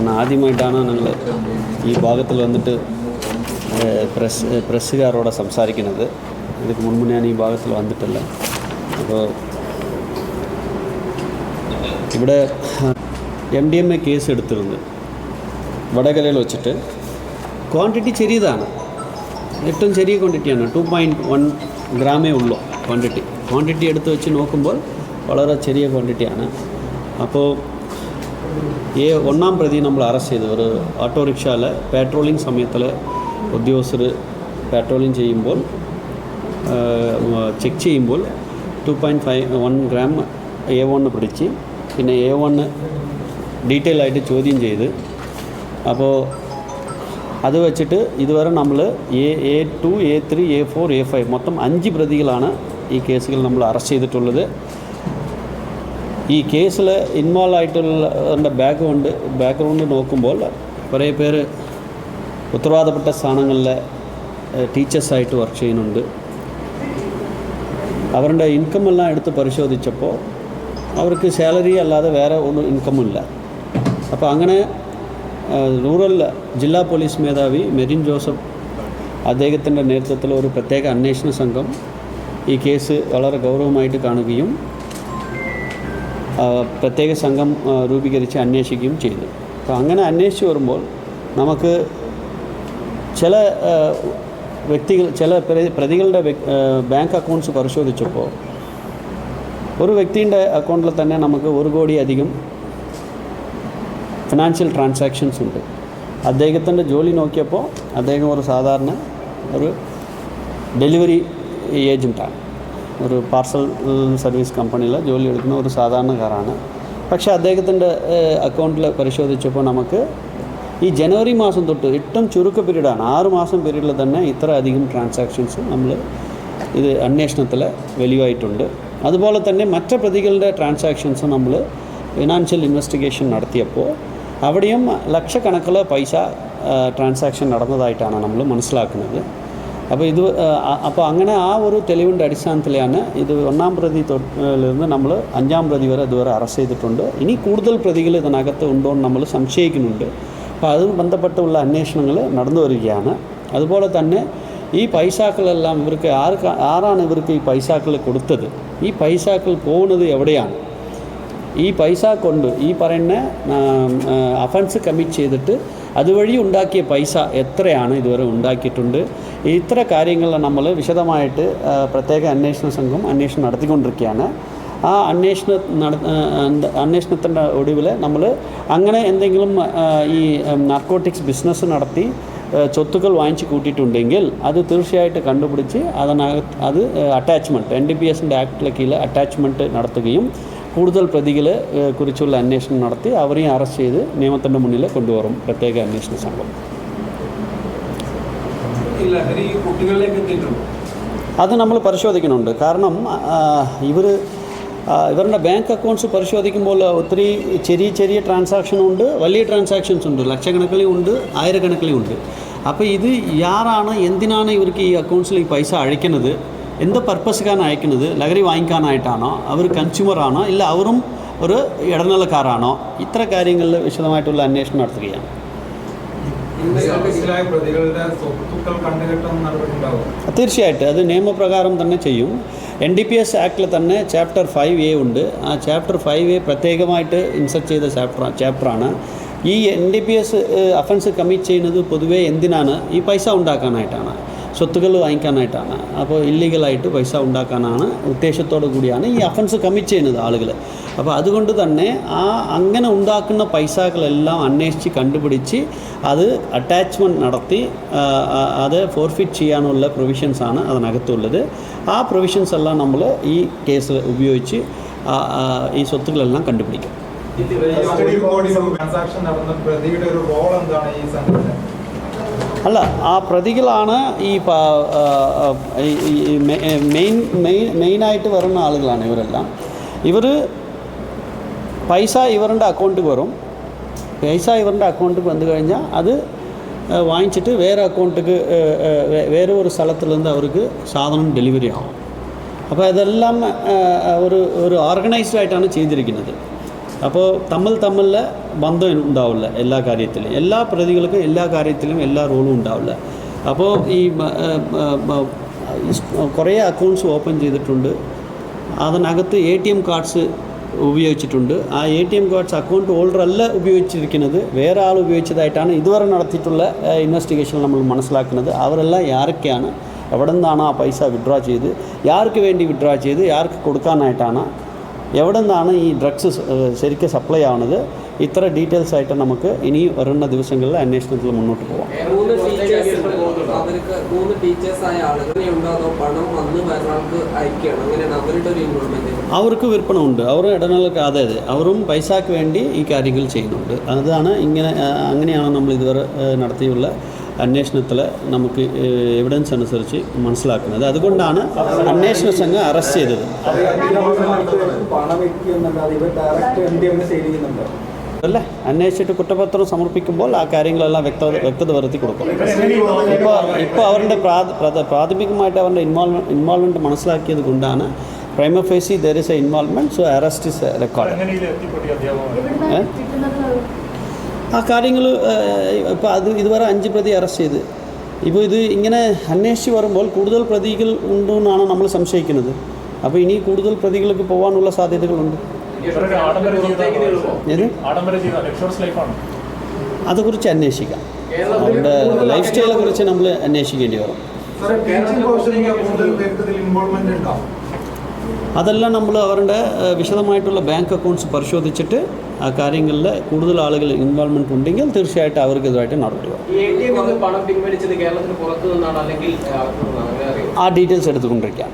കാരണം ആദ്യമായിട്ടാണ് ഞങ്ങൾ ഈ ഭാഗത്തിൽ വന്നിട്ട് പ്രസ്സുകാരോട് സംസാരിക്കുന്നത്. ഇതിന് മുൻപ് ഞാൻ ഈ ഭാഗത്തിൽ വന്നിട്ടില്ല. അപ്പോൾ ഇവിടെ MDMA കേസ് എടുത്തിരുന്നത് വടകരയിൽ വെച്ചിട്ട് ക്വാണ്ടിറ്റി ചെറിയതാണ്, ഏറ്റവും ചെറിയ ക്വാണ്ടിറ്റിയാണ്. 2.1 ഗ്രാമേ ഉള്ളൂ ക്വാണ്ടിറ്റി എടുത്ത് വെച്ച് നോക്കുമ്പോൾ വളരെ ചെറിയ ക്വാണ്ടിറ്റിയാണ്. അപ്പോൾ ഒന്നാം പ്രതി നമ്മൾ അറസ്റ്റ് ചെയ്തു. ഒരു ഓട്ടോറിക്ഷയിൽ പെട്രോളിംഗ് സമയത്തിൽ ഉദ്യോഗസ്ഥർ പെട്രോളിംഗ് ചെയ്യുമ്പോൾ ചെക്ക് ചെയ്യുമ്പോൾ 2.1 ഗ്രാം A1 പിടിച്ച് പിന്നെ A1 ഡീറ്റെയിൽ ആയിട്ട് ചോദ്യം ചെയ്ത്, അപ്പോൾ അത് വെച്ചിട്ട് ഇതുവരെ നമ്മൾ A2, A3, A4, A5 മൊത്തം 5 പ്രതികളാണ് ഈ കേസുകൾ നമ്മൾ അറസ്റ്റ് ചെയ്തിട്ടുള്ളത്. ഈ കേസിൽ ഇൻവോൾവ് ആയിട്ടുള്ള ബാക്ക്ഗ്രൗണ്ട് നോക്കുമ്പോൾ കുറേ പേര് ഉത്തരവാദപ്പെട്ട സ്ഥാനങ്ങളിലെ ടീച്ചേഴ്സായിട്ട് വർക്ക് ചെയ്യുന്നുണ്ട്. അവരുടെ ഇൻകമെല്ലാം എടുത്ത് പരിശോധിച്ചപ്പോൾ അവർക്ക് സാലറി അല്ലാതെ വേറെ ഒന്നും ഇൻകമില്ല. അപ്പോൾ അങ്ങനെ റൂറൽ ജില്ലാ പോലീസ് മേധാവി മെറിൻ ജോസഫ് അദ്ദേഹത്തിൻ്റെ നേതൃത്വത്തിൽ ഒരു പ്രത്യേക അന്വേഷണ സംഘം ഈ കേസ് വളരെ ഗൗരവമായിട്ട് കാണുകയും പ്രത്യേക സംഘം രൂപീകരിച്ച് അന്വേഷിക്കുകയും ചെയ്തു. അപ്പോൾ അങ്ങനെ അന്വേഷിച്ച് വരുമ്പോൾ നമുക്ക് ചില പ്രതികളുടെ ബാങ്ക് അക്കൗണ്ട്സ് പരിശോധിച്ചപ്പോൾ ഒരു വ്യക്തിയുടെ അക്കൗണ്ടിൽ തന്നെ നമുക്ക് 1 കോടി അധികം ഫിനാൻഷ്യൽ ട്രാൻസാക്ഷൻസ് ഉണ്ട്. അദ്ദേഹത്തിൻ്റെ ജോലി നോക്കിയപ്പോൾ അദ്ദേഹം ഒരു സാധാരണ ഒരു ഡെലിവറി ഏജൻറ്റാണ്, ഒരു പാർസൽ സർവീസ് കമ്പനിയിൽ ജോലി എടുക്കുന്ന ഒരു സാധാരണക്കാരാണ്. പക്ഷേ അദ്ദേഹത്തിൻ്റെ അക്കൗണ്ടിൽ പരിശോധിച്ചപ്പോൾ നമുക്ക് ഈ ജനുവരി മാസം തൊട്ട് ഏറ്റവും ചുരുക്ക പീരീഡാണ്, 6 മാസം പീരീഡിൽ തന്നെ ഇത്ര അധികം ട്രാൻസാക്ഷൻസ് നമ്മൾ ഇത് അന്വേഷണത്തിൽ വെളിവായിട്ടുണ്ട്. അതുപോലെ തന്നെ മറ്റ് പ്രതികളുടെ ട്രാൻസാക്ഷൻസ് നമ്മൾ ഫിനാൻഷ്യൽ ഇൻവെസ്റ്റിഗേഷൻ നടത്തിയപ്പോൾ അവിടെയും ലക്ഷക്കണക്കിന് പൈസ ട്രാൻസാക്ഷൻ നടന്നതായിട്ടാണ് നമ്മൾ മനസ്സിലാക്കുന്നത്. അപ്പോൾ അങ്ങനെ ആ ഒരു തെളിവിൻ്റെ അടിസ്ഥാനത്തിലാണ് ഇത് 1-ാം പ്രതി തൊട്ടിലിരുന്ന് നമ്മൾ 5-ാം പ്രതി വരെ ഇതുവരെ അറസ്റ്റ് ചെയ്തിട്ടുണ്ട്. ഇനി കൂടുതൽ പ്രതികൾ ഇതിനകത്ത് ഉണ്ടോ എന്ന് നമ്മൾ സംശയിക്കുന്നുണ്ട്. അപ്പോൾ അത് ബന്ധപ്പെട്ടുള്ള അന്വേഷണങ്ങൾ നടന്നു വരികയാണ്. അതുപോലെ തന്നെ ഈ പൈസാക്കളെല്ലാം ഇവർക്ക് ആരാണ് ഇവർക്ക് ഈ പൈസാക്കൾ കൊടുത്തത്, ഈ പൈസാക്കൾ പോകുന്നത് എവിടെയാണ്, ഈ പൈസ കൊണ്ട് ഈ പറയുന്ന അഫൻസ് കമ്മിറ്റ് ചെയ്തിട്ട് അതുവഴി ഉണ്ടാക്കിയ പൈസ എത്രയാണ് ഇതുവരെ ഉണ്ടാക്കിയിട്ടുണ്ട്. ഇത്ര കാര്യങ്ങൾ നമ്മൾ വിശദമായിട്ട് പ്രത്യേക അന്വേഷണ സംഘം അന്വേഷണം നടത്തിക്കൊണ്ടിരിക്കുകയാണ്. ആ അന്വേഷണത്തിൻ്റെ ഒടുവിൽ നമ്മൾ അങ്ങനെ എന്തെങ്കിലും ഈ നാർക്കോട്ടിക്സ് ബിസിനസ് നടത്തി സ്വത്തുക്കൾ വാങ്ങിച്ച് കൂട്ടിയിട്ടുണ്ടെങ്കിൽ അത് തീർച്ചയായിട്ടും കണ്ടുപിടിച്ച് അത് അറ്റാച്ച്മെൻറ്റ് NDPSൻ്റെ ആക്ടിലെ കീഴിൽ അറ്റാച്ച്മെൻറ്റ് നടത്തുകയും കൂടുതൽ പ്രതികളെ കുറിച്ചുള്ള അന്വേഷണം നടത്തി അവരെയും അറസ്റ്റ് ചെയ്ത് നിയമത്തിൻ്റെ മുന്നിൽ കൊണ്ടുവരും പ്രത്യേക അന്വേഷണ സംഘം. അത് നമ്മൾ പരിശോധിക്കുന്നുണ്ട്. കാരണം ഇവരുടെ ബാങ്ക് അക്കൗണ്ട്സ് പരിശോധിക്കുമ്പോൾ ഒത്തിരി ചെറിയ ട്രാൻസാക്ഷനുണ്ട്, വലിയ ട്രാൻസാക്ഷൻസ് ഉണ്ട്, ലക്ഷക്കണക്കിലും ഉണ്ട്, ആയിരക്കണക്കിലും ഉണ്ട്. അപ്പോൾ ഇത് ആരാണ്, എന്തിനാണ് ഇവർക്ക് ഈ അക്കൗണ്ട്സിൽ ഈ പൈസ അയക്കുന്നത്, എന്ത് പർപ്പസ്ക്കാണ് അയക്കുന്നത്, ലഹരി വാങ്ങിക്കാനായിട്ടാണോ, അവർ കൺസ്യൂമറാണോ, ഇല്ല അവരും ഒരു ഇടനിലക്കാരാണോ, ഇത്ര കാര്യങ്ങളിൽ വിശദമായിട്ടുള്ള അന്വേഷണം നടത്തുകയാണ്. തീർച്ചയായിട്ടും അത് നിയമപ്രകാരം തന്നെ ചെയ്യും. NDPS ആക്ടിൽ തന്നെ ചാപ്റ്റർ 5A ഉണ്ട്. ആ ചാപ്റ്റർ 5A പ്രത്യേകമായിട്ട് ഇൻസെർട്ട് ചെയ്ത ചാപ്റ്ററാണ്. ഈ NDPS അഫൻസ് കമ്മിറ്റ് ചെയ്യുന്നത് പൊതുവേ എന്തിനാണ്, ഈ പൈസ ഉണ്ടാക്കാനായിട്ടാണ്, സ്വത്തുക്കൾ വാങ്ങിക്കാനായിട്ടാണ്. അപ്പോൾ ഇല്ലീഗലായിട്ട് പൈസ ഉണ്ടാക്കാനാണ് ഉദ്ദേശത്തോടു കൂടിയാണ് ഈ അഫൻസ് കമ്മിറ്റ് ചെയ്യുന്നത് ആളുകൾ. അപ്പോൾ അതുകൊണ്ട് തന്നെ അങ്ങനെ ഉണ്ടാക്കുന്ന പൈസകളെല്ലാം അന്വേഷിച്ച് കണ്ടുപിടിച്ച് അത് അറ്റാച്ച്മെൻറ്റ് നടത്തി അത് ഫോർഫിറ്റ് ചെയ്യാനുള്ള പ്രൊവിഷൻസാണ് അതിനകത്തുള്ളത്. ആ പ്രൊവിഷൻസ് എല്ലാം നമ്മൾ ഈ കേസിൽ ഉപയോഗിച്ച് ഈ സ്വത്തുക്കളെല്ലാം കണ്ടുപിടിക്കും. അല്ല, ആ പ്രതികളാണ് ഈ മെയിനായിട്ട് വരുന്ന ആളുകളാണ് ഇവരെല്ലാം. പൈസ ഇവരുടെ അക്കൗണ്ടിൽ വരും. പൈസ ഇവരുടെ അക്കൗണ്ടിൽ വന്നു കഴിഞ്ഞാൽ അത് വാങ്ങിച്ചിട്ട് വേറെ അക്കൗണ്ടിക്ക് വേറെ ഒരു സ്ഥലത്തിൽ നിന്ന് അവർക്ക് സാധനം ഡെലിവറി ആവും. അപ്പോൾ ഇതെല്ലാം ഒരു ഓർഗനൈസ്ഡ് ആയിട്ടാണ് ചെയ്തിരിക്കുന്നത്. അപ്പോൾ തമ്മിൽ ബന്ധം ഉണ്ടാവില്ല എല്ലാ കാര്യത്തിലും, എല്ലാ പ്രതികൾക്കും എല്ലാ കാര്യത്തിലും എല്ലാ റോളും ഉണ്ടാവില്ല. അപ്പോൾ ഈ കുറേ അക്കൗണ്ട്സ് ഓപ്പൺ ചെയ്തിട്ടുണ്ട്, അതിനകത്ത് ATM കാർഡ്സ് ഉപയോഗിച്ചിട്ടുണ്ട്. ആ ATM കാർഡ്സ് അക്കൗണ്ട് ഹോൾഡർ അല്ല ഉപയോഗിച്ചിരിക്കുന്നത്, വേറെ ആൾ ഉപയോഗിച്ചതായിട്ടാണ് ഇതുവരെ നടത്തിയിട്ടുള്ള ഇൻവെസ്റ്റിഗേഷൻ നമ്മൾ മനസ്സിലാക്കുന്നത്. അവരെല്ലാം ആരൊക്കെയാണ്, എവിടെ നിന്നാണ് ആ പൈസ വിഡ്രോ ചെയ്ത്, ആർക്ക് വേണ്ടി വിഡ്രോ ചെയ്ത്, ആർക്ക് കൊടുക്കാനായിട്ടാണ്, എവിടെ നിന്നാണ് ഈ ഡ്രഗ്സ് ശരിക്കും സപ്ലൈ ആവുന്നത്, ഇത്ര ഡീറ്റെയിൽസ് ആയിട്ട് നമുക്ക് ഇനി വരുന്ന ദിവസങ്ങളിൽ അന്വേഷണത്തിൽ മുന്നോട്ട് പോകാം. അവർക്ക് വിൽപ്പനമുണ്ട്, അവർ ഇടനിലക്ക്, അതായത് അവരും പൈസക്ക് വേണ്ടി ഈ കാര്യങ്ങൾ ചെയ്യുന്നുണ്ട്. അതാണ് അങ്ങനെയാണ് നമ്മൾ ഇതുവരെ നടത്തിയുള്ള അന്വേഷണത്തിൽ നമുക്ക് എവിഡൻസ് അനുസരിച്ച് മനസ്സിലാക്കുന്നത്. അതുകൊണ്ടാണ് അന്വേഷണ സംഘം അറസ്റ്റ് ചെയ്തത്. അല്ലേ, അന്വേഷിച്ചിട്ട് കുറ്റപത്രം സമർപ്പിക്കുമ്പോൾ ആ കാര്യങ്ങളെല്ലാം വ്യക്തത വരുത്തി കൊടുക്കും. ഇപ്പോൾ അവരുടെ പ്രാഥമികമായിട്ട് അവരുടെ ഇൻവോൾവ്മെൻറ്റ് മനസ്സിലാക്കിയത് കൊണ്ടാണ് prima facie there is a involvement, so arrest is record. ആ കാര്യങ്ങൾ ഇപ്പോൾ ഇതുവരെ 5 പ്രതി അറസ്റ്റ് ചെയ്ത്, ഇപ്പോൾ ഇത് ഇങ്ങനെ അന്വേഷിച്ച് വരുമ്പോൾ കൂടുതൽ പ്രതികൾ ഉണ്ടെന്നാണ് നമ്മൾ സംശയിക്കുന്നത്. അപ്പോൾ ഇനി കൂടുതൽ പ്രതികൾക്ക് പോകാനുള്ള സാധ്യതകളുണ്ട്. അതേക്കുറിച്ച് അന്വേഷിക്കാം, അവരുടെ ലൈഫ് സ്റ്റൈലെ കുറിച്ച് നമ്മൾ അന്വേഷിക്കേണ്ടി വരും. അതെല്ലാം നമ്മൾ അവരുടെ വിശദമായിട്ടുള്ള ബാങ്ക് അക്കൗണ്ട്സ് പരിശോധിച്ചിട്ട് ആ കാര്യങ്ങളിൽ കൂടുതൽ ആളുകൾ ഇൻവോൾവ്മെൻറ്റ് ഉണ്ടെങ്കിൽ തീർച്ചയായിട്ടും അവർക്കെതിരായിട്ട് നടപടി വരും. ആ ഡീറ്റെയിൽസ് എടുത്തുകൊണ്ടിരിക്കാം.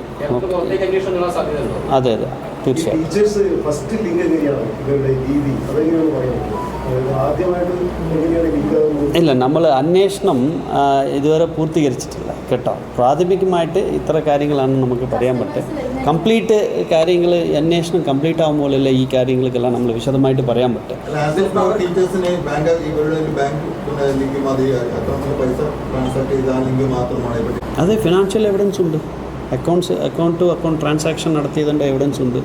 അതെ തീർച്ചയായും. ഇല്ല, നമ്മൾ അന്വേഷണം ഇതുവരെ പൂർത്തീകരിച്ചിട്ടില്ല കേട്ടോ. പ്രാഥമികമായിട്ട് ഇത്ര കാര്യങ്ങളാണ് നമുക്ക് പറയാൻ പറ്റുക. കംപ്ലീറ്റ് കാര്യങ്ങൾ അന്വേഷണം കംപ്ലീറ്റ് ആകുമ്പോഴല്ലേ ഈ കാര്യങ്ങൾക്കെല്ലാം നമ്മൾ വിശദമായിട്ട് പറയാൻ പറ്റും. അതെ, ഫിനാൻഷ്യൽ എവിഡൻസ് ഉണ്ട്, അക്കൗണ്ട് ടു അക്കൗണ്ട് ട്രാൻസാക്ഷൻ നടത്തിയതിൻ്റെ എവിഡൻസ് ഉണ്ട്.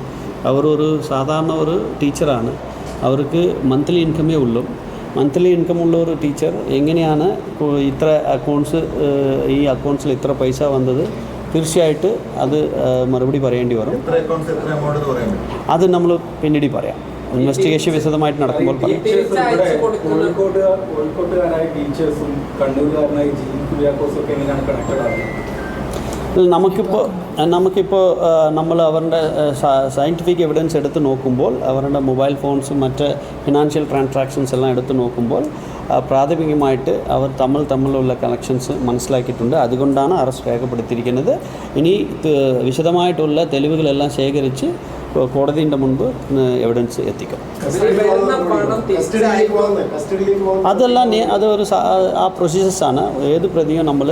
അവരൊരു സാധാരണ ഒരു ടീച്ചറാണ്, അവർക്ക് മന്ത്ലി ഇൻകമേ ഉള്ളൂ. മന്ത്ലി ഇൻകം ഉള്ള ഒരു ടീച്ചർ എങ്ങനെയാണ് ഇത്ര അക്കൗണ്ട്സ്, ഈ അക്കൗണ്ട്സിൽ ഇത്ര പൈസ വന്നത്, തീർച്ചയായിട്ട് അത് മറുപടി പറയേണ്ടി വരും. അത് നമ്മൾ പിന്നീട് പറയാം, ഇൻവെസ്റ്റിഗേഷൻ വിശദമായിട്ട് നടക്കുമ്പോൾ പറയാം. ടീച്ചേഴ്സും കണ്ണൂരുകാരനായ കുര്യാക്കോസും എങ്ങനെയാണ് കണക്റ്റഡ് ആകുന്നത്? നമുക്കിപ്പോൾ നമ്മൾ അവരുടെ സയൻറ്റിഫിക് എവിഡൻസ് എടുത്ത് നോക്കുമ്പോൾ, അവരുടെ മൊബൈൽ ഫോൺസും മറ്റ് ഫിനാൻഷ്യൽ ട്രാൻസാക്ഷൻസ് എല്ലാം എടുത്ത് നോക്കുമ്പോൾ പ്രാഥമികമായിട്ട് അവർ തമ്മിലുള്ള കണക്ഷൻസ് മനസ്സിലാക്കിയിട്ടുണ്ട്. അതുകൊണ്ടാണ് അറസ്റ്റ് രേഖപ്പെടുത്തിയിരിക്കുന്നത്. ഇനി വിശദമായിട്ടുള്ള തെളിവുകളെല്ലാം ശേഖരിച്ച് കോടതിയുടെ മുൻപ് എവിഡൻസ് എത്തിക്കും. അതെല്ലാം അതൊരു ആ പ്രൊസീജിയേഴ്സാണ്. ഏത് പ്രതിയും നമ്മൾ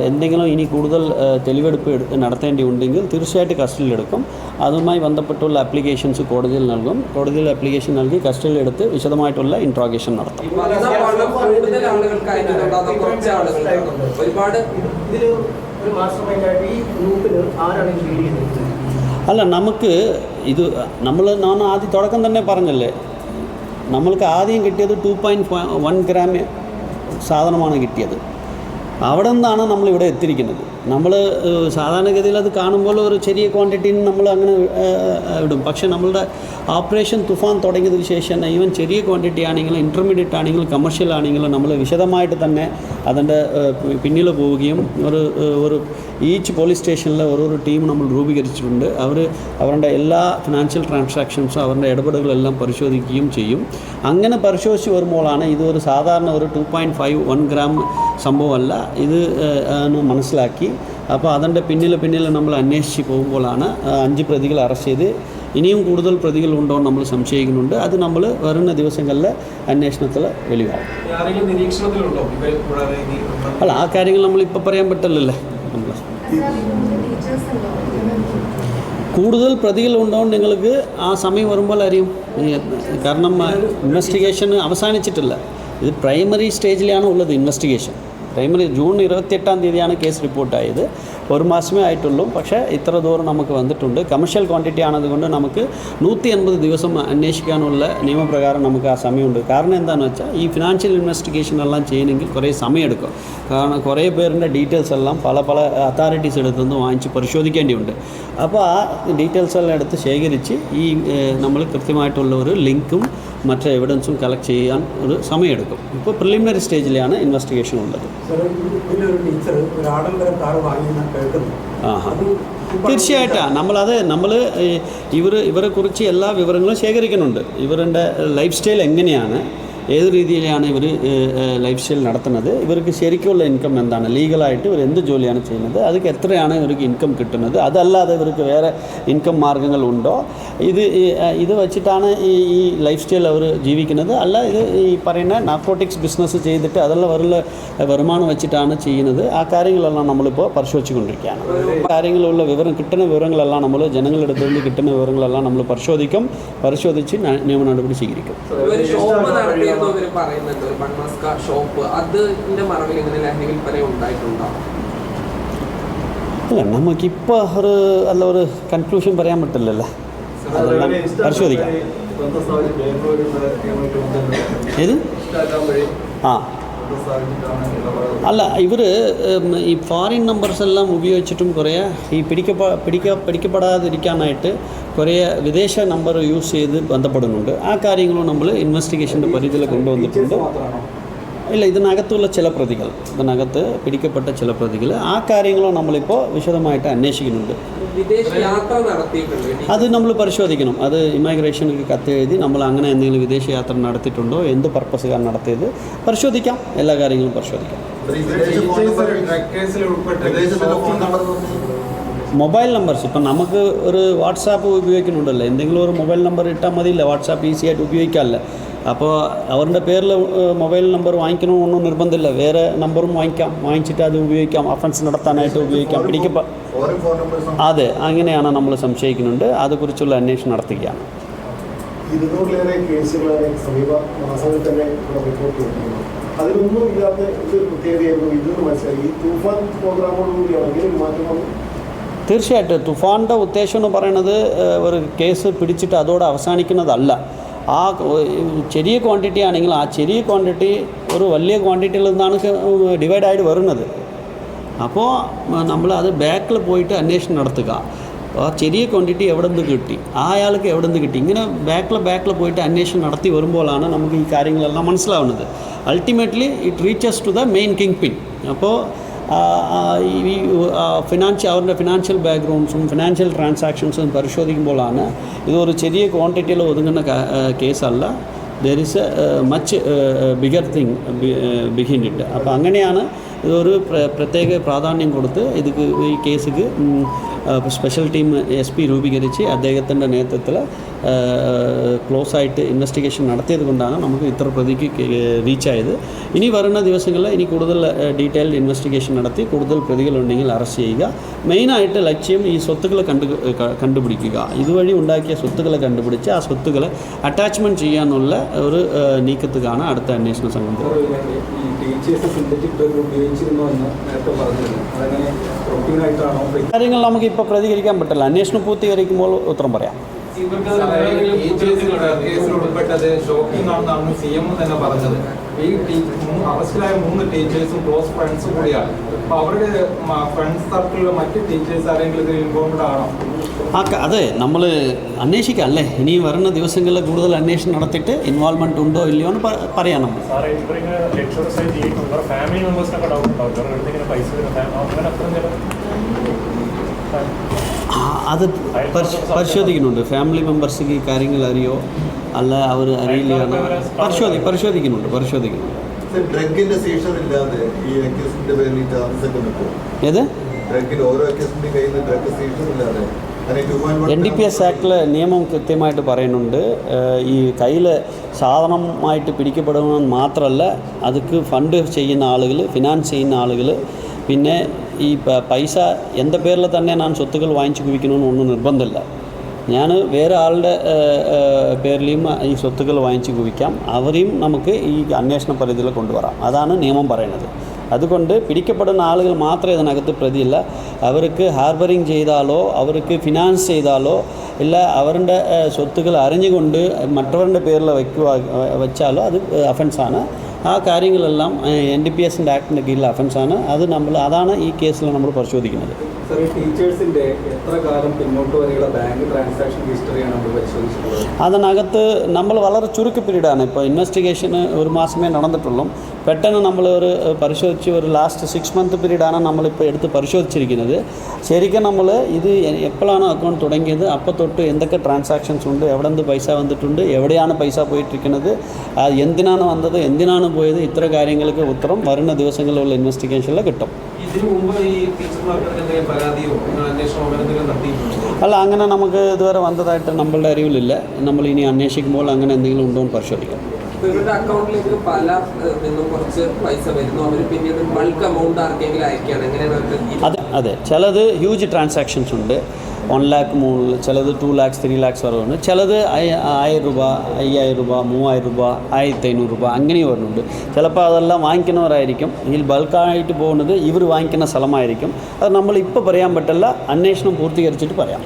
എന്തെങ്കിലും ഇനി കൂടുതൽ തെളിവെടുപ്പ് നടത്തേണ്ടി ഉണ്ടെങ്കിൽ തീർച്ചയായിട്ടും കസ്റ്റഡിയിലെടുക്കും. അതുമായി ബന്ധപ്പെട്ടുള്ള ആപ്ലിക്കേഷൻസ് കോടതിയിൽ നൽകും. കോടതിയിൽ ആപ്ലിക്കേഷൻ നൽകി കസ്റ്റഡിയിലെടുത്ത് വിശദമായിട്ടുള്ള ഇൻട്രോഗേഷൻ നടത്തും. അല്ല, നമുക്ക് ഞാൻ ആദ്യം തുടക്കം തന്നെ പറഞ്ഞല്ലേ, നമ്മൾക്ക് ആദ്യം കിട്ടിയത് 2.1 ഗ്രാം സാധനമാണ് കിട്ടിയത്. അവിടെ നിന്നാണ് നമ്മളിവിടെ എത്തിയിരിക്കുന്നത്. നമ്മൾ സാധാരണഗതിയിൽ അത് കാണുമ്പോൾ ഒരു ചെറിയ ക്വാണ്ടിറ്റിന് നമ്മൾ അങ്ങനെ ഇടും. പക്ഷേ നമ്മളുടെ ഓപ്പറേഷൻ തുഫാൻ തുടങ്ങിയതിന് ശേഷം ഈവൻ ചെറിയ ക്വാണ്ടിറ്റി ആണെങ്കിലും ഇൻ്റർമീഡിയറ്റ് ആണെങ്കിലും കമേഴ്ഷ്യൽ ആണെങ്കിലും നമ്മൾ വിശദമായിട്ട് തന്നെ അതിൻ്റെ പിന്നിൽ പോവുകയും ഒരു ഈച്ച് പോലീസ് സ്റ്റേഷനിൽ ഓരോരോ ടീം നമ്മൾ രൂപീകരിച്ചിട്ടുണ്ട്. അവരുടെ എല്ലാ ഫിനാൻഷ്യൽ ട്രാൻസാക്ഷൻസും അവരുടെ ഇടപെടലുകളെല്ലാം പരിശോധിക്കുകയും ചെയ്യും. അങ്ങനെ പരിശോധിച്ച് വരുമ്പോഴാണ് ഇതൊരു സാധാരണ ഒരു 2.51 ഗ്രാം സംഭവമല്ല ഇത് മനസ്സിലാക്കി. അപ്പോൾ അതിൻ്റെ പിന്നിൽ നമ്മൾ അന്വേഷിച്ച് പോകുമ്പോഴാണ് 5 പ്രതികൾ അറസ്റ്റ് ചെയ്ത് ഇനിയും കൂടുതൽ പ്രതികളുണ്ടോ എന്ന് നമ്മൾ സംശയിക്കുന്നുണ്ട്. അത് നമ്മൾ വരുന്ന ദിവസങ്ങളിലെ അന്വേഷണത്തിൽ വെളിവാകും. അല്ല, ആ കാര്യങ്ങൾ നമ്മളിപ്പോൾ പറയാൻ പറ്റില്ലല്ലേ. നമ്മൾ കൂടുതൽ പ്രതികളുണ്ടോ നിങ്ങൾക്ക് ആ സമയം വരുമ്പോൾ അറിയും. കാരണം ഇൻവെസ്റ്റിഗേഷൻ അവസാനിച്ചിട്ടില്ല, ഇത് പ്രൈമറി സ്റ്റേജിലാണ് ഉള്ളത് ഇൻവെസ്റ്റിഗേഷൻ. പ്രൈമറി ജൂൺ 28 കേസ് റിപ്പോർട്ടായത്. 1 മാസമേ ആയിട്ടുള്ളൂ. പക്ഷേ ഇത്ര ദൂരം നമുക്ക് വന്നിട്ടുണ്ട്. കമേഴ്ഷ്യൽ ക്വാണ്ടിറ്റി ആണതുകൊണ്ട് നമുക്ക് 180 ദിവസം അന്വേഷിക്കാനുള്ള നിയമപ്രകാരം നമുക്ക് ആ സമയമുണ്ട്. കാരണം എന്താണെന്ന് വെച്ചാൽ ഈ ഫിനാൻഷ്യൽ ഇൻവെസ്റ്റിഗേഷൻ എല്ലാം ചെയ്യണമെങ്കിൽ കുറേ സമയമെടുക്കും. കാരണം കുറേ പേരുടെ ഡീറ്റെയിൽസ് എല്ലാം പല അതോറിറ്റീസ് എടുത്തുനിന്ന് വാങ്ങിച്ച് പരിശോധിക്കേണ്ടിയുണ്ട്. അപ്പോൾ ആ ഡീറ്റെയിൽസ് എല്ലാം എടുത്ത് ശേഖരിച്ച് ഈ നമ്മൾ കൃത്യമായിട്ടുള്ള ഒരു ലിങ്കും മറ്റു എവിഡൻസും കളക്ട് ചെയ്യാൻ ഒരു സമയമെടുക്കും. ഇപ്പോൾ പ്രിലിമിനറി സ്റ്റേജിലാണ് ഇൻവെസ്റ്റിഗേഷൻ ഉള്ളത്. തീർച്ചയായിട്ടും നമ്മൾ ഇവരെ കുറിച്ച് എല്ലാ വിവരങ്ങളും ശേഖരിക്കുന്നുണ്ട്. ഇവരുടെ ലൈഫ് സ്റ്റൈൽ എങ്ങനെയാണ്, ഏത് രീതിയിലാണ് ഇവർ ലൈഫ് സ്റ്റൈൽ നടത്തുന്നത്, ഇവർക്ക് ശരിക്കുള്ള ഇൻകം എന്താണ്, ലീഗലായിട്ട് ഇവർ എന്ത് ജോലിയാണ് ചെയ്യുന്നത്, അതൊക്കെ എത്രയാണ് ഇവർക്ക് ഇൻകം കിട്ടുന്നത്, അതല്ലാതെ ഇവർക്ക് വേറെ ഇൻകം മാർഗ്ഗങ്ങളുണ്ടോ, ഇത് വെച്ചിട്ടാണ് ഈ ലൈഫ് സ്റ്റൈൽ അവർ ജീവിക്കുന്നത്. അല്ല ഇത് ഈ പറയുന്ന നാർക്കോട്ടിക്സ് ബിസിനസ് ചെയ്തിട്ട് അതെല്ലാം അവരുടെ വരുമാനം വെച്ചിട്ടാണ് ചെയ്യുന്നത്. ആ കാര്യങ്ങളെല്ലാം നമ്മളിപ്പോൾ പരിശോധിച്ചുകൊണ്ടിരിക്കുകയാണ്. കാര്യങ്ങളുള്ള കിട്ടുന്ന വിവരങ്ങളെല്ലാം നമ്മൾ ജനങ്ങളുടെ അടുത്ത് നിന്ന് കിട്ടുന്ന വിവരങ്ങളെല്ലാം നമ്മൾ പരിശോധിച്ച് നിയമ നടപടി സ്വീകരിക്കും. അല്ല, നമുക്കിപ്പോൾ ഒരു കൺക്ലൂഷൻ പറയാൻ പറ്റില്ലല്ലോ. അതെല്ലാം പരിശോധിക്കാം. ഏത് അല്ല, ഇവർ ഈ ഫോറിൻ നമ്പേഴ്സ് എല്ലാം ഉപയോഗിച്ചിട്ടും കുറേ ഈ പിടിക്കപ്പെടാതിരിക്കാനായിട്ട് കുറേ വിദേശ നമ്പർ യൂസ് ചെയ്ത് ബന്ധപ്പെടുന്നുണ്ട്. ആ കാര്യങ്ങളും നമ്മൾ ഇൻവെസ്റ്റിഗേഷൻ്റെ പരിധിയിൽ കൊണ്ടുവന്നിട്ടുണ്ട്. ഇല്ല, ഇതിനകത്തുള്ള ചില പ്രതികൾ, പിടിക്കപ്പെട്ട ചില പ്രതികൾ, ആ കാര്യങ്ങളും നമ്മളിപ്പോൾ വിശദമായിട്ട് അന്വേഷിക്കുന്നുണ്ട്. അത് നമ്മൾ പരിശോധിക്കണം. അത് ഇമിഗ്രേഷനിൽ കത്തെഴുതി നമ്മൾ അങ്ങനെ എന്തെങ്കിലും വിദേശ യാത്ര നടത്തിയിട്ടുണ്ടോ, എന്ത് പർപ്പസുകാർ നടത്തിയത് പരിശോധിക്കാം. എല്ലാ കാര്യങ്ങളും പരിശോധിക്കാം. മൊബൈൽ നമ്പേഴ്സ് ഇപ്പം നമുക്ക് ഒരു വാട്സാപ്പ് ഉപയോഗിക്കുന്നുണ്ടല്ലോ, എന്തെങ്കിലും ഒരു മൊബൈൽ നമ്പർ ഇട്ടാൽ മതിയില്ല, വാട്സാപ്പ് ഈസി ആയിട്ട് ഉപയോഗിക്കാമല്ലോ. അപ്പോൾ അവരുടെ പേരിൽ മൊബൈൽ നമ്പർ വാങ്ങിക്കണമെന്നൊന്നും നിർബന്ധമില്ല. വേറെ നമ്പറും വാങ്ങിച്ചിട്ട് അത് ഉപയോഗിക്കാം, ഒഫൻസ് നടത്താനായിട്ട് ഉപയോഗിക്കാം. അതെ, അങ്ങനെയാണ് നമ്മൾ സംശയിക്കുന്നുണ്ട്. അതേക്കുറിച്ചുള്ള അന്വേഷണം നടത്തുകയാണ്. 200-ലേറെ കേസുകളാണ് സമീപ മാസങ്ങളിൽ തന്നെ റിപ്പോർട്ട് ചെയ്തിട്ടുള്ളത്. അതിലൊന്നും ഇല്ലാത്ത ഇതൊരു പ്രത്യേകതയായിരുന്നു. ഇതെന്ന് മനസ്സിലായി ഈ തൂഫാൻ പ്രോഗ്രാമോടുകൂടിയാണ് ഇങ്ങനെ മാറ്റം വന്നത്. തീർച്ചയായിട്ടും തുഫാൻ്റെ ഉദ്ദേശം എന്ന് പറയുന്നത് ഒരു കേസ് പിടിച്ചിട്ട് അതോടെ അവസാനിക്കുന്നതല്ല. ആ ചെറിയ ക്വാണ്ടിറ്റി ആണെങ്കിൽ ആ ചെറിയ ക്വാണ്ടിറ്റി ഒരു വലിയ ക്വാണ്ടിറ്റിയിൽ നിന്നാണ് ഡിവൈഡായിട്ട് വരുന്നത്. അപ്പോൾ നമ്മൾ അത് ബാക്കിൽ പോയിട്ട് അന്വേഷണം നടത്തുക. ആ ചെറിയ ക്വാണ്ടിറ്റി എവിടെ നിന്ന് കിട്ടി, അയാൾക്ക് എവിടെ നിന്ന് കിട്ടി, ഇങ്ങനെ ബാക്കിൽ പോയിട്ട് അന്വേഷണം നടത്തി വരുമ്പോഴാണ് നമുക്ക് ഈ കാര്യങ്ങളെല്ലാം മനസ്സിലാവുന്നത്. Ultimately it reaches to the main kingpin. അപ്പോൾ ഈ അവരുടെ ഫിനാൻഷ്യൽ ബാക്ക്ഗ്രൗണ്ട്സും ഫിനാൻഷ്യൽ ട്രാൻസാക്ഷൻസും പരിശോധിക്കുമ്പോഴാണ് ഇതൊരു ചെറിയ ക്വാണ്ടിറ്റിയിൽ ഒതുങ്ങുന്ന കേസല്ല. There is a much bigger thing behind it. അപ്പോൾ അങ്ങനെയാണ് ഇതൊരു പ്രത്യേക പ്രാധാന്യം കൊടുത്ത് ഈ കേസിക്ക് സ്പെഷ്യൽ ടീം SP രൂപീകരിച്ച് അദ്ദേഹത്തിൻ്റെ നേതൃത്വത്തിൽ ക്ലോസ് ആയിട്ട് ഇൻവെസ്റ്റിഗേഷൻ നടത്തിയത് കൊണ്ടാണ് നമുക്ക് ഇത്ര പ്രതിക്ക് റീച്ചായത്. ഇനി വരുന്ന ദിവസങ്ങളിൽ ഇനി കൂടുതൽ ഡീറ്റെയിൽഡ് ഇൻവെസ്റ്റിഗേഷൻ നടത്തി കൂടുതൽ പ്രതികളുണ്ടെങ്കിൽ അറസ്റ്റ് ചെയ്യുക. മെയിനായിട്ട് ലക്ഷ്യം ഈ സ്വത്തുക്കളെ കണ്ടുപിടിക്കുക. ഇതുവഴി ഉണ്ടാക്കിയ സ്വത്തുക്കളെ കണ്ടുപിടിച്ച് ആ സ്വത്തുക്കളെ അറ്റാച്ച്മെൻറ്റ് ചെയ്യാനുള്ള ഒരു നീക്കത്തുകാണ് അടുത്ത അന്വേഷണ സംഘം. കാര്യങ്ങൾ നമുക്ക് ഇപ്പോൾ പ്രതികരിക്കാൻ പറ്റില്ല. അന്വേഷണം പൂർത്തീകരിക്കുമ്പോൾ ഉത്തരം പറയാം. ഉൾപ്പെട്ടത് ഷോക്കിംഗ് ആണെന്നാണ് CM തന്നെ പറഞ്ഞത്. ഈ അറസ്റ്റിലായ 3 ടീച്ചേഴ്സും ക്ലോസ് ഫ്രണ്ട്സും കൂടിയാണ്. അപ്പോൾ അവരുടെ ഫ്രണ്ട്സ് സർക്കിളിലെ മറ്റ് ടീച്ചേഴ്സ് ആരെങ്കിലും ഇതിൽ ഇൻവോൾവ്ഡ് ആണോ? അതെ, നമ്മൾ അന്വേഷിക്കാം അല്ലേ. ഇനി വരുന്ന ദിവസങ്ങളിൽ കൂടുതൽ അന്വേഷണം നടത്തിയിട്ട് ഇൻവോൾവ്മെൻറ്റ് ഉണ്ടോ ഇല്ലയോ എന്ന് പറയാം. നമ്മൾ അത് പരിശോധിക്കുന്നുണ്ട്. ഫാമിലി മെമ്പേഴ്സിന് ഈ കാര്യങ്ങൾ അറിയോ അല്ല അവർ അറിയില്ലയാണ് പരിശോധിക്കുന്നുണ്ട്. ഡ്രഗിന്റെ സീസൺ ഇല്ലാതെ ഈ കേസിന്റെ പേരിൽ ചാർജസ് ഒക്കെ നിൽക്കും. ഏത് ഡ്രഗിന്റെ ഓരോ കേസിന്റെ കയ്യിൽ നിന്ന് ഡ്രഗ് സീസൺ ഇല്ലാതെ NDPS ആക്ടിൽ നിയമം കൃത്യമായിട്ട് പറയുന്നുണ്ട്. ഈ കയ്യിൽ സാധനമായിട്ട് പിടിക്കപ്പെടുമെന്ന് മാത്രമല്ല, അതുക്ക് ഫണ്ട് ചെയ്യുന്ന ആളുകൾ, ഫിനാൻസ് ചെയ്യുന്ന ആളുകൾ, പിന്നെ ഈ പൈസ എൻ്റെ പേരിൽ തന്നെ ഞാൻ സ്വത്തുക്കൾ വാങ്ങിച്ച് കുവിക്കണമെന്ന് ഒന്നും നിർബന്ധമില്ല. ഞാൻ വേറെ ആളുടെ പേരിലും ഈ സ്വത്തുക്കൾ വാങ്ങിച്ച് കുവിക്കാം. അവരെയും നമുക്ക് ഈ അന്വേഷണ പരിധിയിൽ കൊണ്ടുവരാം. അതാണ് നിയമം പറയുന്നത്. അതുകൊണ്ട് പിടിക്കപ്പെടുന്ന ആളുകൾ മാത്രമേ ഇതിനകത്ത് പ്രതിയില്ല. അവർക്ക് ഹാർബറിങ് ചെയ്താലോ അവർക്ക് ഫിനാൻസ് ചെയ്താലോ ഇല്ല അവരുടെ സ്വത്തുക്കൾ അറിഞ്ഞുകൊണ്ട് മറ്റവരുടെ പേരിൽ വെച്ചാലോ അത് അഫൻസാണ്. ആ കാര്യങ്ങളെല്ലാം NDPS ആക്ടിൻ്റെ കീഴിൽ അഫൻസാണ്. അതാണ് ഈ കേസിൽ നമ്മൾ പരിശോധിക്കുന്നത്. സർ, ഈ ടീച്ചേഴ്സിൻ്റെ എത്ര കാലം പിന്നോട്ട് വരെയുള്ള ബാങ്ക് ട്രാൻസാക്ഷൻ ഹിസ്റ്ററിയാണ് നമ്മൾ പരിശോധിച്ചിട്ടുള്ളത്? അതിനകത്ത് നമ്മൾ വളരെ ചുരുക്ക പീരീഡാണ്. ഇപ്പോൾ ഇൻവെസ്റ്റിഗേഷന് 1 മാസമേ നടന്നിട്ടുള്ളൂ. പെട്ടെന്ന് നമ്മൾ പരിശോധിച്ച് ഒരു ലാസ്റ്റ് 6 മന്ത് പീരീഡാണ് നമ്മളിപ്പോൾ എടുത്ത് പരിശോധിച്ചിരിക്കുന്നത്. ശരിക്കും നമ്മൾ ഇത് എപ്പോഴാണ് അക്കൗണ്ട് തുടങ്ങിയത്, അപ്പോൾ തൊട്ട് എന്തൊക്കെ ട്രാൻസാക്ഷൻസ് ഉണ്ട്, എവിടെ നിന്ന് പൈസ വന്നിട്ടുണ്ട്, എവിടെയാണ് പൈസ പോയിട്ടിരിക്കുന്നത്, എന്തിനാണ് വന്നത്, എന്തിനാണ് പോയത്, ഇത്ര കാര്യങ്ങൾക്ക് ഉത്തരം വരുന്ന ദിവസങ്ങളിലുള്ള ഇൻവെസ്റ്റിഗേഷനിൽ കിട്ടും. ഇതിനു മുമ്പ് ഈ ടീച്ചർമാർക്ക് എന്തെങ്കിലും പരാതിയോ അന്വേഷണമോ എന്തെങ്കിലും നടത്തിയിട്ടുണ്ടോ? അല്ല, അങ്ങനെ നമുക്ക് ഇതുവരെ വന്നതായിട്ട് നമ്മളുടെ അറിവിലില്ല. നമ്മൾ ഇനി അന്വേഷിക്കുമ്പോൾ അങ്ങനെ എന്തെങ്കിലും ഉണ്ടോ എന്ന് പരിശോധിക്കാം. ഇവരുടെ അക്കൗണ്ടിലേക്ക് പല നിന്നും കുറച്ച് പൈസ വരുന്നു, അവർ പിന്നീട് ബൾക്ക് എമൗണ്ട് ആർക്കെങ്കിലും അയക്കുകയാണ്, എങ്ങനെയാണ്? അതെ, ചിലത് ഹ്യൂജ് ട്രാൻസാക്ഷൻസ് ഉണ്ട്. 1 lakh മുകളിൽ, ചിലത് 2 lakhs 3 lakhs വരെ ഉണ്ട്. ചിലത് 1000 രൂപ, 5000 രൂപ, 3000 രൂപ, 1500 രൂപ അങ്ങനെ വരുന്നുണ്ട്. ചിലപ്പോൾ അതെല്ലാം വാങ്ങിക്കുന്നവരായിരിക്കും. ഇതിൽ ബൾക്കായിട്ട് പോകുന്നത് ഇവർ വാങ്ങിക്കുന്ന സ്ഥലമായിരിക്കും. അത് നമ്മൾ ഇപ്പോൾ പറയാൻ പറ്റില്ല, അന്വേഷണം പൂർത്തീകരിച്ചിട്ട് പറയാം.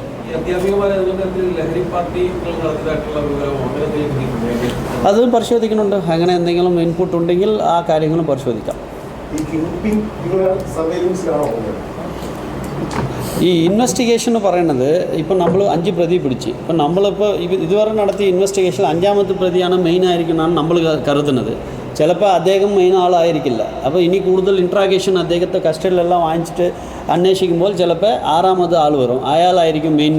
അത് പരിശോധിക്കുന്നുണ്ട്. അങ്ങനെ എന്തെങ്കിലും ഇൻപുട്ട് ഉണ്ടെങ്കിൽ ആ കാര്യങ്ങളും പരിശോധിക്കാം. ഈ ഇൻവെസ്റ്റിഗേഷൻ എന്ന് പറയുന്നത് ഇപ്പം നമ്മൾ 5 പ്രതി പിടിച്ച്, ഇപ്പം നമ്മളിപ്പോൾ ഇതുവരെ നടത്തിയ ഇൻവെസ്റ്റിഗേഷൻ 5ാമത്തെ പ്രതിയാണ് മെയിൻ ആയിരിക്കുന്നതാണ് നമ്മൾ കരുതുന്നത്. ചിലപ്പോൾ അദ്ദേഹം മെയിൻ ആളായിരിക്കില്ല. അപ്പോൾ ഇനി കൂടുതൽ ഇൻട്രാഗേഷൻ അദ്ദേഹത്തെ കസ്റ്റഡിയിലെല്ലാം വാങ്ങിച്ചിട്ട് അന്വേഷിക്കുമ്പോൾ ചിലപ്പോൾ 6ാമത് ആൾ വരും, അയാളായിരിക്കും മെയിൻ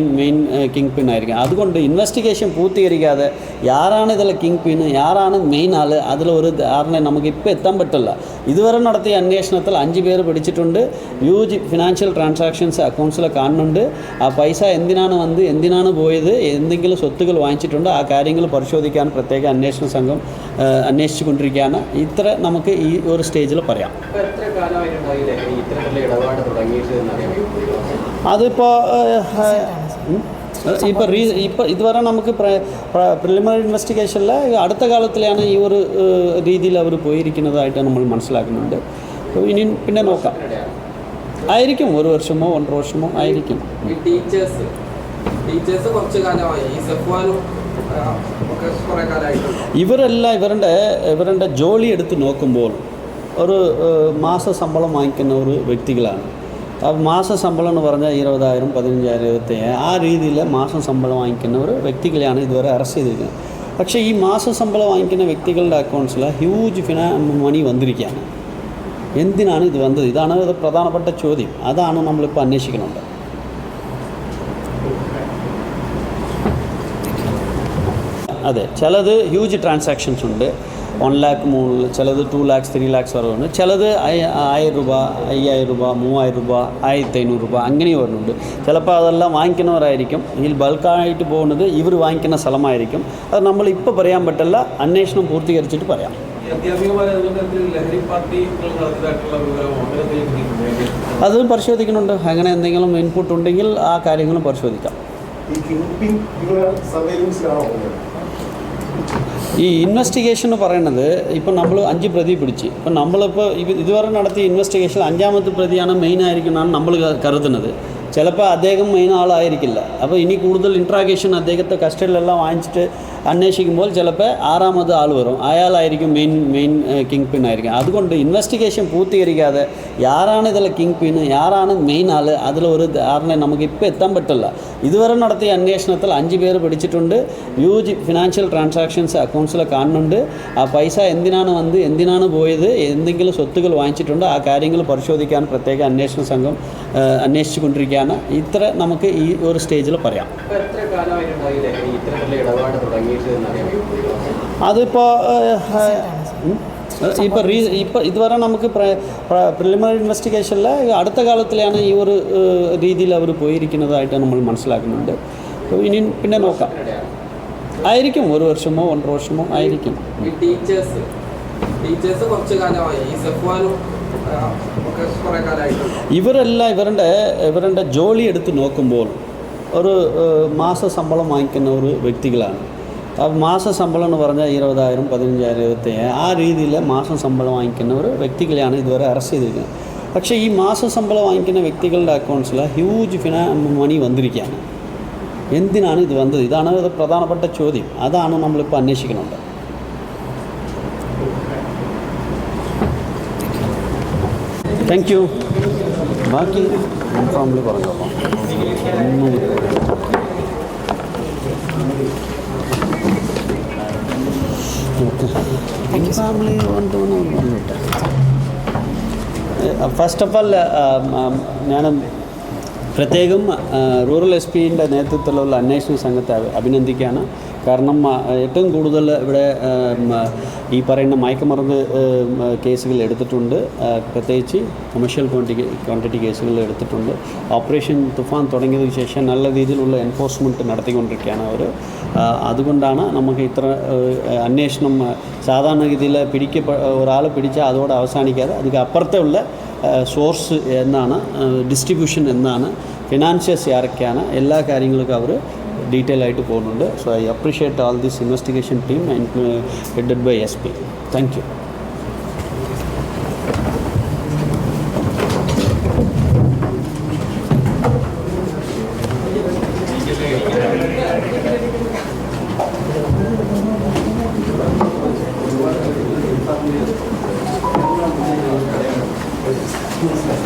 കിങ് പിൻ ആയിരിക്കും. അതുകൊണ്ട് ഇൻവെസ്റ്റിഗേഷൻ പൂർത്തീകരിക്കാതെ യാരാണ് ഇതിലെ കിങ് പിൻ, യാരാണ് മെയിൻ ആൾ, അതിലൊരു ധാരണ നമുക്ക് ഇപ്പോൾ എത്താൻ പറ്റില്ല. ഇതുവരെ നടത്തിയ അന്വേഷണത്തിൽ 5 പേര് പിടിച്ചിട്ടുണ്ട്. ഹ്യൂജ് ഫിനാൻഷ്യൽ ട്രാൻസാക്ഷൻസ് അക്കൗണ്ട്സിൽ കാണുന്നുണ്ട്. ആ പൈസ എന്തിനാണ് വന്നത്, എന്തിനാണ് പോയത്, എന്തെങ്കിലും സ്വത്തുക്കൾ വാങ്ങിച്ചിട്ടുണ്ട്, ആ കാര്യങ്ങൾ പരിശോധിക്കാൻ പ്രത്യേക അന്വേഷണ സംഘം അന്വേഷിച്ചു കൊണ്ടിരിക്കുകയാണ്. ഇത്ര നമുക്ക് ഈ ഒരു സ്റ്റേജിൽ പറയാം. അതിപ്പോൾ ഇപ്പോൾ ഇതുവരെ നമുക്ക് പ്രിലിമിനറി ഇൻവെസ്റ്റിഗേഷനിൽ അടുത്ത കാലത്തിലാണ് ഈ ഒരു രീതിയിൽ അവർ പോയിരിക്കുന്നതായിട്ട് നമ്മൾ മനസ്സിലാക്കുന്നുണ്ട്. ഇനി പിന്നെ നോക്കാം. ആയിരിക്കും 1 വർഷമോ 1.5 വർഷമോ ആയിരിക്കും. ടീച്ചേഴ്സ് കുറച്ച് കാലമായി ഈ സെഫ്വാനും ഇവരെല്ലാം ഇവരുടെ ജോലി എടുത്ത് നോക്കുമ്പോൾ ഒരു മാസ ശമ്പളം വാങ്ങിക്കുന്ന ഒരു വ്യക്തികളാണ്. ആ മാസ ശമ്പളം എന്ന് പറഞ്ഞാൽ 20,000, 15,000, 25,000 ആ രീതിയിൽ മാസം ശമ്പളം വാങ്ങിക്കുന്ന ഒരു വ്യക്തികളെയാണ് ഇതുവരെ അറസ്റ്റ് ചെയ്തിരിക്കുന്നത്. പക്ഷേ ഈ മാസ ശമ്പളം വാങ്ങിക്കുന്ന വ്യക്തികളുടെ അക്കൗണ്ട്സിൽ ഹ്യൂജ് മണി വന്നിരിക്കുകയാണ്. എന്തിനാണ് ഇത് വന്നത്? ഇതാണ് ഒരു പ്രധാനപ്പെട്ട ചോദ്യം. അതാണ് നമ്മളിപ്പോൾ അന്വേഷിക്കുന്നുണ്ട്. അതെ, ചിലത് ഹ്യൂജ് ട്രാൻസാക്ഷൻസ് ഉണ്ട്. 1 lakh മുകളിൽ, ചിലത് 2 lakhs 3 lakhs വരെ ഉണ്ട്. ചിലത് 1000 രൂപ, 5000 രൂപ, 3000 രൂപ, 1500 രൂപ അങ്ങനെ വരുന്നുണ്ട്. ചിലപ്പോൾ അതെല്ലാം വാങ്ങിക്കുന്നവരായിരിക്കും. ഇതിൽ ബൾക്കായിട്ട് പോകുന്നത് ഇവർ വാങ്ങിക്കുന്ന സ്ഥലമായിരിക്കും. അത് നമ്മൾ ഇപ്പോൾ പറയാൻ പറ്റില്ല, അന്വേഷണം പൂർത്തീകരിച്ചിട്ട് പറയാം. അത് പരിശോധിക്കുന്നുണ്ട്. അങ്ങനെ എന്തെങ്കിലും ഇൻപുട്ട് ഉണ്ടെങ്കിൽ ആ കാര്യങ്ങളും പരിശോധിക്കാം. ഈ ഇൻവെസ്റ്റിഗേഷൻ എന്ന് പറയുന്നത് ഇപ്പം നമ്മൾ 5 പ്രതി പിടിച്ച്, ഇപ്പം നമ്മളിപ്പോൾ ഇതുവരെ നടത്തിയ ഇൻവെസ്റ്റിഗേഷൻ 5ാമത്തെ പ്രതിയാണ് മെയിൻ ആയിരിക്കുന്നതാണ് നമ്മൾ കരുതുന്നത്. ചിലപ്പോൾ അദ്ദേഹം മെയിൻ ആളായിരിക്കില്ല. അപ്പോൾ ഇനി കൂടുതൽ ഇൻട്രാഗേഷൻ അദ്ദേഹത്തെ കസ്റ്റഡിയിലെല്ലാം വാങ്ങിച്ചിട്ട് അന്വേഷിക്കുമ്പോൾ ചിലപ്പോൾ 6ാമത് ആൾ വരും, അയാളായിരിക്കും മെയിൻ കിങ് പിൻ ആയിരിക്കും. അതുകൊണ്ട് ഇൻവെസ്റ്റിഗേഷൻ പൂർത്തീകരിക്കാതെ യാരാണ് ഇതിലെ കിങ് പിൻ, യാരാണ് മെയിൻ ആൾ, അതിലൊരു ധാരണ നമുക്ക് ഇപ്പോൾ എത്താൻ പറ്റില്ല. ഇതുവരെ നടത്തിയ അന്വേഷണത്തിൽ 5 പേര് പിടിച്ചിട്ടുണ്ട്. ഹ്യൂജ് ഫിനാൻഷ്യൽ ട്രാൻസാക്ഷൻസ് അക്കൗണ്ട്സിൽ കാണുന്നുണ്ട്. ആ പൈസ എന്തിനാണ് വന്നത്, എന്തിനാണ് പോയത്, എന്തെങ്കിലും സ്വത്തുക്കൾ വാങ്ങിച്ചിട്ടുണ്ട്, ആ കാര്യങ്ങൾ പരിശോധിക്കാൻ പ്രത്യേക അന്വേഷണ സംഘം അന്വേഷിച്ചു കൊണ്ടിരിക്കുകയാണ്. ഇത്ര നമുക്ക് ഈ ഒരു സ്റ്റേജിൽ പറയാം. അതിപ്പോൾ ഇപ്പോൾ ഇതുവരെ നമുക്ക് പ്രിലിമിനറി ഇൻവെസ്റ്റിഗേഷനിൽ അടുത്ത കാലത്തിലാണ് ഈ ഒരു രീതിയിൽ അവർ പോയിരിക്കുന്നതായിട്ട് നമ്മൾ മനസ്സിലാക്കുന്നുണ്ട്. ഇനി പിന്നെ നോക്കാം. ആയിരിക്കും 1 വർഷമോ 1.5 വർഷമോ ആയിരിക്കും. ടീച്ചേഴ്സ് കുറച്ച് കാലമായി ഈ സെഫ്വാനും ഇവരെല്ലാം ഇവരുടെ ജോലി എടുത്ത് നോക്കുമ്പോൾ ഒരു മാസ ശമ്പളം വാങ്ങിക്കുന്ന ഒരു വ്യക്തികളാണ്. മാസ ശമ്പളം എന്ന് പറഞ്ഞാൽ 20,000 15,000 25,000 ആ രീതിയിൽ മാസം ശമ്പളം വാങ്ങിക്കുന്ന ഒരു വ്യക്തികളെയാണ് ഇതുവരെ അറസ്റ്റ് ചെയ്തിരിക്കുന്നത്. പക്ഷേ ഈ മാസ ശമ്പളം വാങ്ങിക്കുന്ന വ്യക്തികളുടെ അക്കൗണ്ട്സിൽ ഹ്യൂജ് മണി വന്നിരിക്കുകയാണ്. എന്തിനാണ് ഇത് വന്നത്? ഇതാണ് ഒരു പ്രധാനപ്പെട്ട ചോദ്യം. അതാണ് നമ്മളിപ്പോൾ അന്വേഷിക്കുന്നുണ്ട്. Thank you. ബാക്കി ഫാമിലി പറഞ്ഞോളാം. ഫാമിലി പറഞ്ഞിട്ട് ഫസ്റ്റ് ഓഫ് ഓൾ ഞാൻ പ്രത്യേകം റൂറൽ എസ് പിൻ്റെ നേതൃത്വത്തിലുള്ള അന്വേഷണ സംഘത്തെ അഭിനന്ദിക്കുകയാണ്. കാരണം ഏറ്റവും കൂടുതൽ ഇവിടെ ഈ പറയുന്ന മയക്കുമരുന്ന് കേസുകൾ എടുത്തിട്ടുണ്ട്. പ്രത്യേകിച്ച് കൊമേഴ്ഷ്യൽ ക്വാണ്ടിറ്റി കേസുകൾ എടുത്തിട്ടുണ്ട്. ഓപ്പറേഷൻ തുഫാൻ തുടങ്ങിയതിന് ശേഷം നല്ല രീതിയിലുള്ള എൻഫോഴ്സ്മെൻറ്റ് നടത്തിക്കൊണ്ടിരിക്കുകയാണ് അവർ. അതുകൊണ്ടാണ് നമുക്ക് ഇത്ര അന്വേഷണം സാധാരണഗതിയിൽ ഒരാളെ പിടിച്ചാൽ അതോടെ അവസാനിക്കാതെ അതിന് അപ്പുറത്തുള്ള സോഴ്സ് എന്നാണ്, ഡിസ്ട്രിബ്യൂഷൻ എന്നാണ്, ഫിനാൻഷ്യൽസ് ആരൊക്കെയാണ്, എല്ലാ കാര്യങ്ങൾക്കും അവർ ഡീറ്റെയിൽ ആയിട്ട് പോകുന്നുണ്ട്. So I appreciate all this investigation team headed by SP. Thank you. Yes.